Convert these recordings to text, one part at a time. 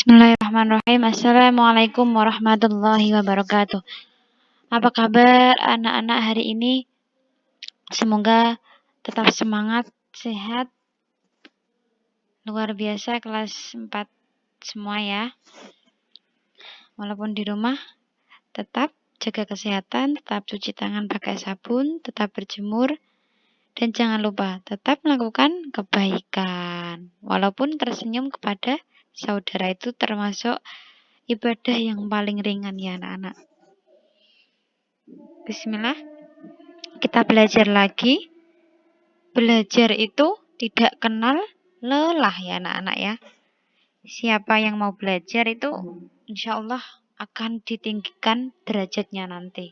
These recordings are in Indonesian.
Bismillahirrahmanirrahim. Assalamualaikum warahmatullahi wabarakatuh. Apa kabar anak-anak hari ini? Semoga tetap semangat, sehat, luar biasa kelas 4 semua ya. Walaupun di rumah, tetap jaga kesehatan, tetap cuci tangan pakai sabun, tetap berjemur, dan jangan lupa tetap melakukan kebaikan. Walaupun tersenyum kepada saudara itu termasuk ibadah yang paling ringan ya anak-anak. Bismillah, kita belajar lagi. Belajar itu tidak kenal lelah ya anak-anak ya. Siapa yang mau belajar itu insya Allah akan ditinggikan derajatnya nanti.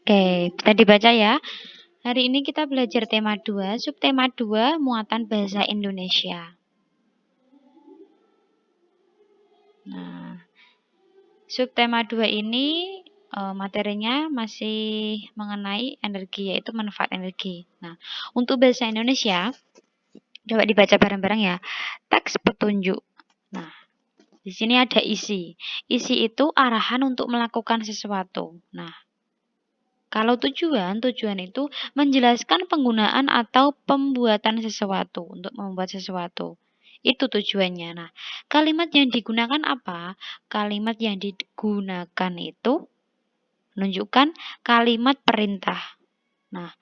Oke, bisa dibaca ya. Hari ini kita belajar tema 2, subtema 2, muatan bahasa Indonesia. Nah, subtema 2 ini materinya masih mengenai energi, yaitu manfaat energi. Nah, untuk bahasa Indonesia, coba dibaca bareng-bareng ya. Teks petunjuk. Nah, di sini ada isi. Isi itu arahan untuk melakukan sesuatu. Nah, kalau tujuan itu menjelaskan penggunaan atau pembuatan sesuatu, untuk membuat sesuatu. Itu tujuannya. Nah, kalimat yang digunakan apa? Kalimat yang digunakan itu menunjukkan kalimat perintah. Nah,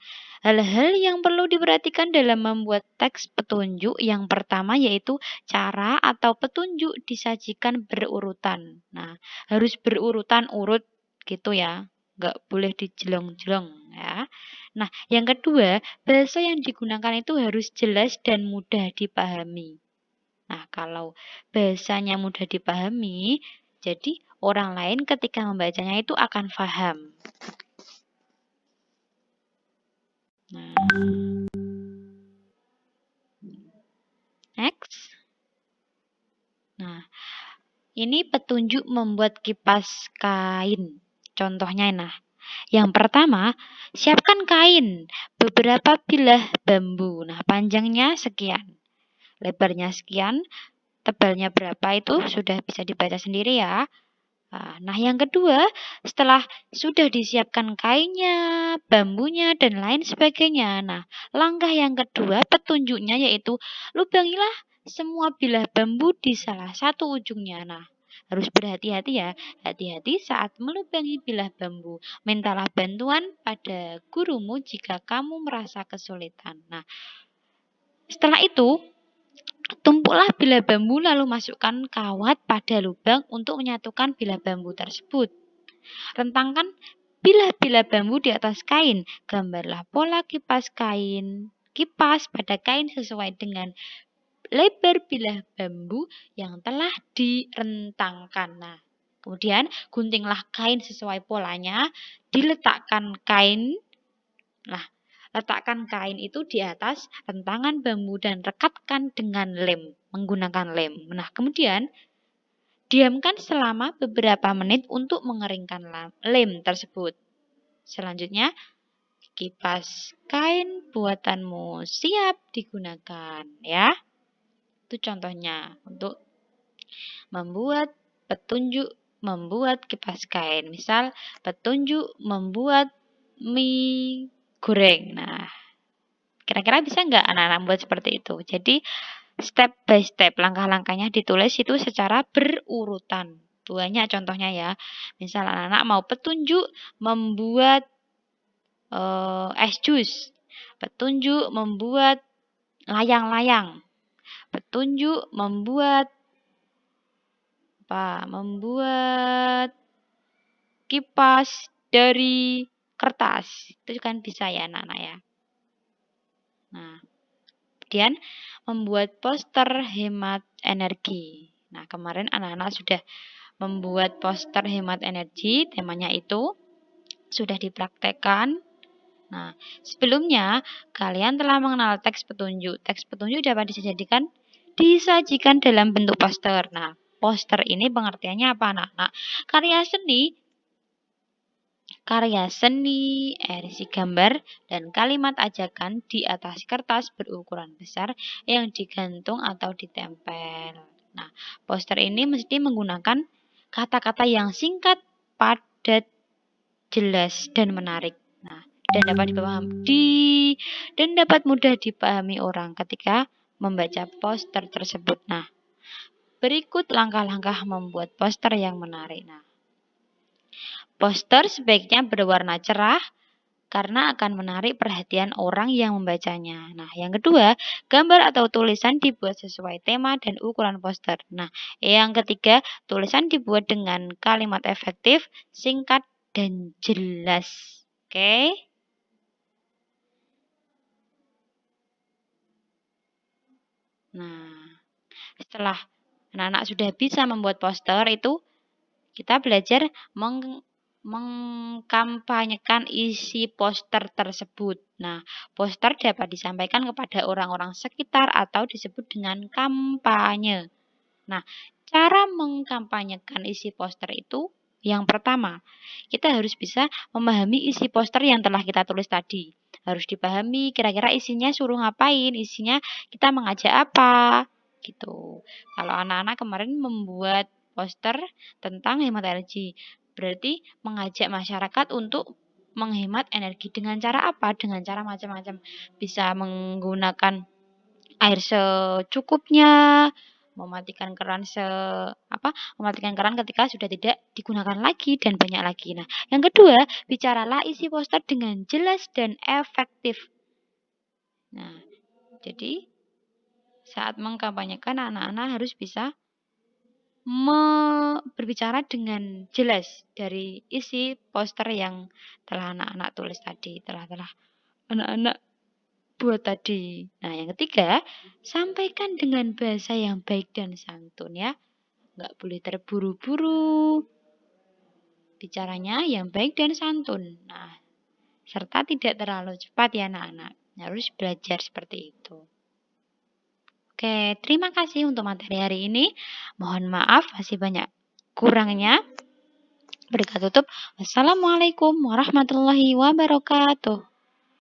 hal-hal yang perlu diperhatikan dalam membuat teks petunjuk yang pertama yaitu cara atau petunjuk disajikan berurutan. Nah, harus berurutan urut gitu ya. Nggak boleh dijelong-jelong ya. Nah, yang kedua, bahasa yang digunakan itu harus jelas dan mudah dipahami. Nah, kalau bahasanya mudah dipahami, jadi orang lain ketika membacanya itu akan paham. Nah, next. Nah, ini petunjuk membuat kipas kain. Contohnya, nah, yang pertama, siapkan kain, beberapa bilah bambu. Nah, panjangnya sekian, lebarnya sekian, tebalnya berapa itu sudah bisa dibaca sendiri ya. Nah, yang kedua, setelah sudah disiapkan kainnya, bambunya, dan lain sebagainya. Nah, langkah yang kedua, petunjuknya yaitu lubangilah semua bilah bambu di salah satu ujungnya. Nah, harus berhati-hati ya. Hati-hati saat melubangi bilah bambu. Mintalah bantuan pada gurumu jika kamu merasa kesulitan. Nah, setelah itu, tumpuklah bilah bambu lalu masukkan kawat pada lubang untuk menyatukan bilah bambu tersebut. Rentangkan bilah-bilah bambu di atas kain. Gambarlah pola kipas pada kain sesuai dengan lebar bilah bambu yang telah direntangkan. Nah, kemudian guntinglah kain sesuai polanya, diletakkan kain. Nah, letakkan kain itu di atas rentangan bambu dan rekatkan dengan lem, menggunakan lem. Nah, kemudian diamkan selama beberapa menit untuk mengeringkan lem tersebut. Selanjutnya, kipas kain buatanmu siap digunakan ya. Itu contohnya untuk membuat petunjuk membuat kipas kain. Misal petunjuk membuat mie goreng. Nah, kira-kira bisa nggak anak-anak buat seperti itu? Jadi step by step, langkah-langkahnya ditulis itu secara berurutan. Banyak contohnya ya. Misal anak-anak mau petunjuk membuat es jus. Petunjuk membuat layang-layang. Petunjuk membuat Membuat kipas dari kertas. Itu kan bisa ya anak-anak ya. Nah, kemudian membuat poster hemat energi. Nah, kemarin anak-anak sudah membuat poster hemat energi, temanya itu sudah dipraktekkan. Nah, sebelumnya kalian telah mengenal teks petunjuk. Teks petunjuk dapat disajikan dalam bentuk poster. Nah, poster ini pengertiannya apa anak-anak? Karya seni karya seni, edisi gambar, dan kalimat ajakan di atas kertas berukuran besar yang digantung atau ditempel. Nah, poster ini mesti menggunakan kata-kata yang singkat, padat, jelas, dan menarik. Nah, dan dapat mudah dipahami orang ketika membaca poster tersebut. Nah, berikut langkah-langkah membuat poster yang menarik. Nah, poster sebaiknya berwarna cerah karena akan menarik perhatian orang yang membacanya. Nah, yang kedua, gambar atau tulisan dibuat sesuai tema dan ukuran poster. Nah, yang ketiga, tulisan dibuat dengan kalimat efektif, singkat, dan jelas. Oke? Nah, setelah anak-anak sudah bisa membuat poster itu, kita belajar mengkampanyekan isi poster tersebut. Nah, poster dapat disampaikan kepada orang-orang sekitar atau disebut dengan kampanye. Nah, cara mengkampanyekan isi poster itu yang pertama, kita harus bisa memahami isi poster yang telah kita tulis tadi. Harus dipahami kira-kira isinya suruh ngapain, isinya kita mengajak apa, gitu. Kalau anak-anak kemarin membuat poster tentang hemat energi, berarti mengajak masyarakat untuk menghemat energi dengan cara apa? Dengan cara macam-macam. Bisa menggunakan air secukupnya, mematikan keran mematikan keran ketika sudah tidak digunakan lagi dan banyak lagi. Nah, yang kedua, bicaralah isi poster dengan jelas dan efektif. Nah, jadi saat mengkampanyekan anak-anak harus bisa berbicara dengan jelas dari isi poster yang telah anak-anak tulis tadi, telah anak-anak buat tadi. Nah, yang ketiga, sampaikan dengan bahasa yang baik dan santun ya. Nggak boleh terburu-buru. Bicaranya yang baik dan santun. Nah, serta tidak terlalu cepat ya anak-anak. Harus belajar seperti itu. Oke, terima kasih untuk materi hari ini. Mohon maaf masih banyak kurangnya. Berkat tutup. Wassalamualaikum warahmatullahi wabarakatuh.